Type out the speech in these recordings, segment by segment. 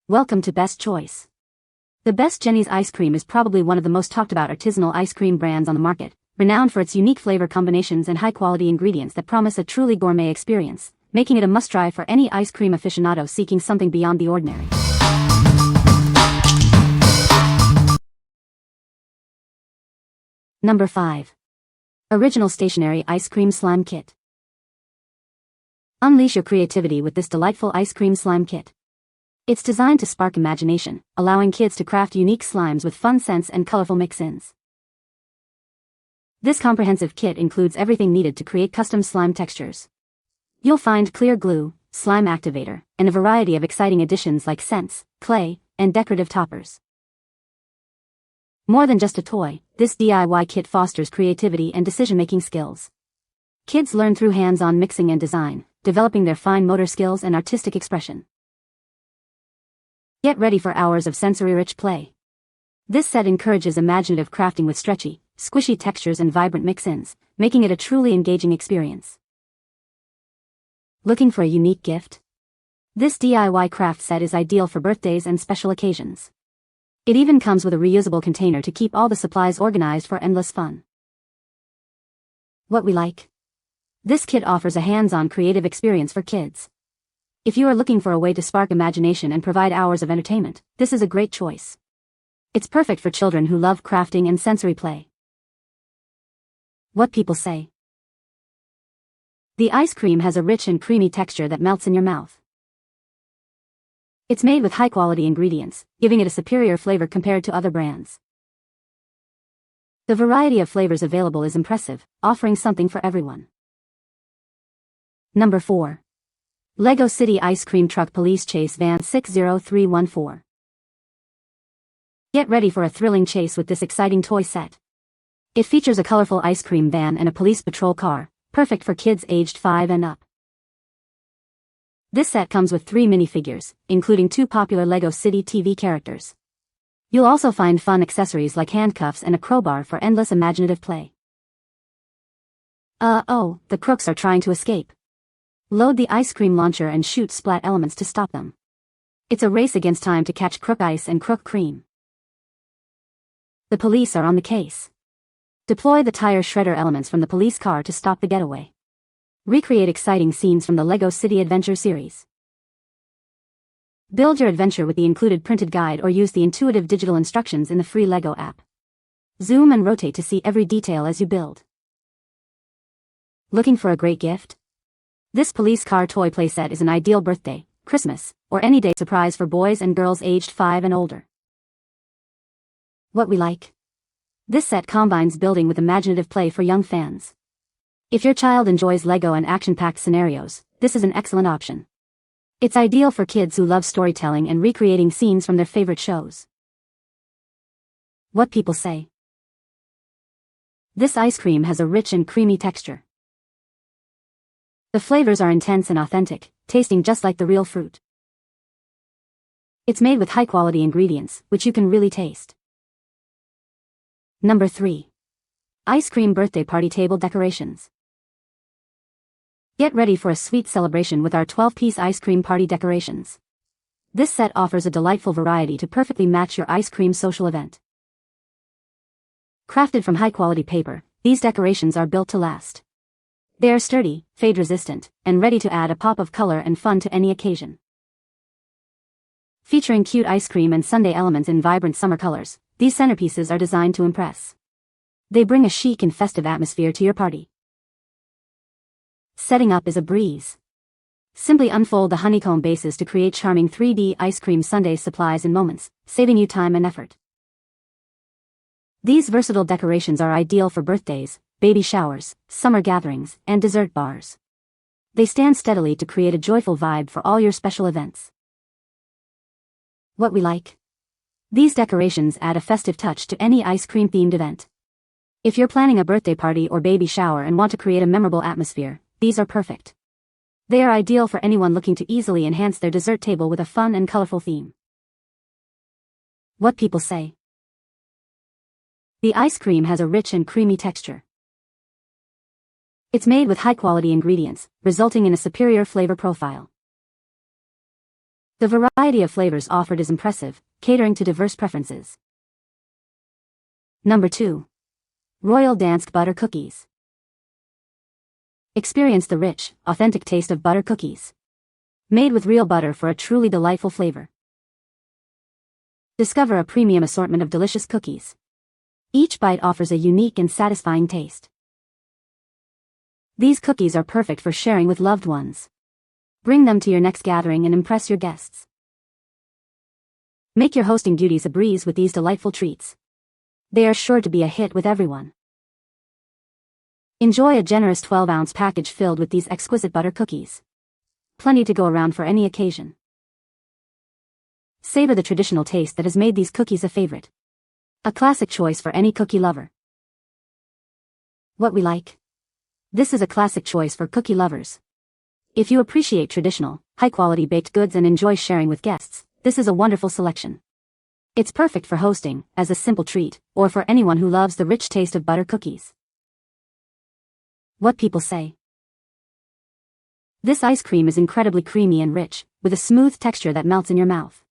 Welcome to Best Choice. The Best Jenni's ice cream is probably one of the most talked about artisanal ice cream brands on the market, renowned for its unique flavor combinations and high-quality ingredients that promise a truly gourmet experience, making it a must-try for any ice cream aficionado seeking something beyond the ordinary. Number 5. Original Stationery Ice Cream Slime Kit. Unleash your creativity with this delightful ice cream slime kit. It's designed to spark imagination, allowing kids to craft unique slimes with fun scents and colorful mix-ins. This comprehensive kit includes everything needed to create custom slime textures. You'll find clear glue, slime activator, and a variety of exciting additions like scents, clay, and decorative toppers. More than just a toy, this DIY kit fosters creativity and decision-making skills. Kids learn through hands-on mixing and design, developing their fine motor skills and artistic expression. Get ready for hours of sensory-rich play. This set encourages imaginative crafting with stretchy, squishy textures and vibrant mix-ins, making it a truly engaging experience. Looking for a unique gift? This DIY craft set is ideal for birthdays and special occasions. It even comes with a reusable container to keep all the supplies organized for endless fun. What we like? This kit offers a hands-on creative experience for kids. If you are looking for a way to spark imagination and provide hours of entertainment, this is a great choice. It's perfect for children who love crafting and sensory play. What people say. The ice cream has a rich and creamy texture that melts in your mouth. It's made with high-quality ingredients, giving it a superior flavor compared to other brands. The variety of flavors available is impressive, offering something for everyone. Number 4. Lego City Ice Cream Truck Police Chase Van 60314. Get ready for a thrilling chase with this exciting toy set. It features a colorful ice cream van and a police patrol car, perfect for kids aged 5 and up. This set comes with 3 minifigures, including 2 popular Lego City TV characters. You'll also find fun accessories like handcuffs and a crowbar for endless imaginative play. The crooks are trying to escape. Load the ice cream launcher and shoot splat elements to stop them. It's a race against time to catch crook ice and crook cream. The police are on the case. Deploy the tire shredder elements from the police car to stop the getaway. Recreate exciting scenes from the Lego City Adventure series. Build your adventure with the included printed guide or use the intuitive digital instructions in the free Lego app. Zoom and rotate to see every detail as you build. Looking for a great gift? This police car toy playset is an ideal birthday, Christmas, or any day surprise for boys and girls aged 5 and older. What we like? This set combines building with imaginative play for young fans. If your child enjoys Lego and action-packed scenarios, this is an excellent option. It's ideal for kids who love storytelling and recreating scenes from their favorite shows. What people say. This ice cream has a rich and creamy texture. The flavors are intense and authentic, tasting just like the real fruit. It's made with high-quality ingredients, which you can really taste. Number 3. Ice Cream Birthday Party Table Decorations. Get ready for a sweet celebration with our 12-piece ice cream party decorations. This set offers a delightful variety to perfectly match your ice cream social event. Crafted from high-quality paper, these decorations are built to last. They are sturdy, fade-resistant, and ready to add a pop of color and fun to any occasion. Featuring cute ice cream and sundae elements in vibrant summer colors, these centerpieces are designed to impress. They bring a chic and festive atmosphere to your party. Setting up is a breeze. Simply unfold the honeycomb bases to create charming 3D ice cream sundae supplies in moments, saving you time and effort. These versatile decorations are ideal for birthdays, baby showers, summer gatherings, and dessert bars. They stand steadily to create a joyful vibe for all your special events. What we like? These decorations add a festive touch to any ice cream-themed event. If you're planning a birthday party or baby shower and want to create a memorable atmosphere, these are perfect. They are ideal for anyone looking to easily enhance their dessert table with a fun and colorful theme. What people say. The ice cream has a rich and creamy texture. It's made with high-quality ingredients, resulting in a superior flavor profile. The variety of flavors offered is impressive, catering to diverse preferences. Number 2. Royal Dansk Butter Cookies. Experience the rich, authentic taste of butter cookies. Made with real butter for a truly delightful flavor. Discover a premium assortment of delicious cookies. Each bite offers a unique and satisfying taste. These cookies are perfect for sharing with loved ones. Bring them to your next gathering and impress your guests. Make your hosting duties a breeze with these delightful treats. They are sure to be a hit with everyone. Enjoy a generous 12-ounce package filled with these exquisite butter cookies. Plenty to go around for any occasion. Savor the traditional taste that has made these cookies a favorite. A classic choice for any cookie lover. What we like. This is a classic choice for cookie lovers. If you appreciate traditional, high-quality baked goods and enjoy sharing with guests, this is a wonderful selection. It's perfect for hosting, as a simple treat, or for anyone who loves the rich taste of butter cookies. What people say. This ice cream is incredibly creamy and rich, with a smooth texture that melts in your mouth.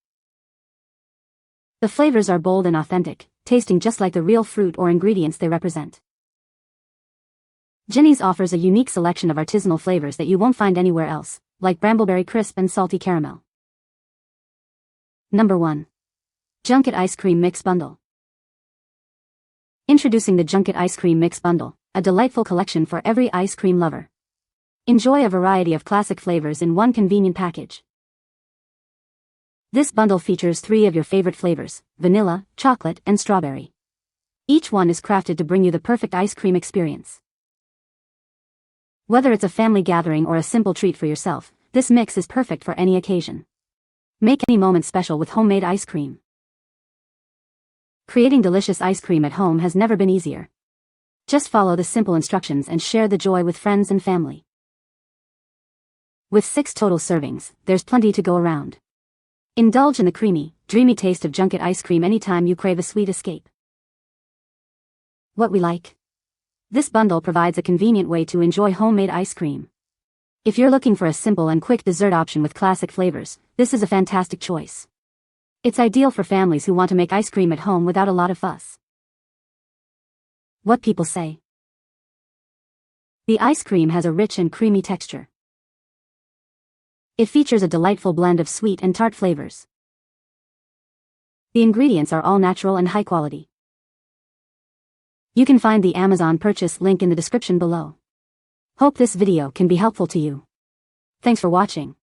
The flavors are bold and authentic, tasting just like the real fruit or ingredients they represent. Jenni's offers a unique selection of artisanal flavors that you won't find anywhere else, like brambleberry crisp and salty caramel. Number 1. Junket Ice Cream Mix Bundle. Introducing the Junket Ice Cream Mix Bundle, a delightful collection for every ice cream lover. Enjoy a variety of classic flavors in one convenient package. This bundle features 3 of your favorite flavors, vanilla, chocolate, and strawberry. Each one is crafted to bring you the perfect ice cream experience. Whether it's a family gathering or a simple treat for yourself, this mix is perfect for any occasion. Make any moment special with homemade ice cream. Creating delicious ice cream at home has never been easier. Just follow the simple instructions and share the joy with friends and family. With 6 total servings, there's plenty to go around. Indulge in the creamy, dreamy taste of Junket ice cream anytime you crave a sweet escape. What we like. This bundle provides a convenient way to enjoy homemade ice cream. If you're looking for a simple and quick dessert option with classic flavors, this is a fantastic choice. It's ideal for families who want to make ice cream at home without a lot of fuss. What people say. The ice cream has a rich and creamy texture. It features a delightful blend of sweet and tart flavors. The ingredients are all natural and high quality. You can find the Amazon purchase link in the description below. Hope this video can be helpful to you. Thanks for watching.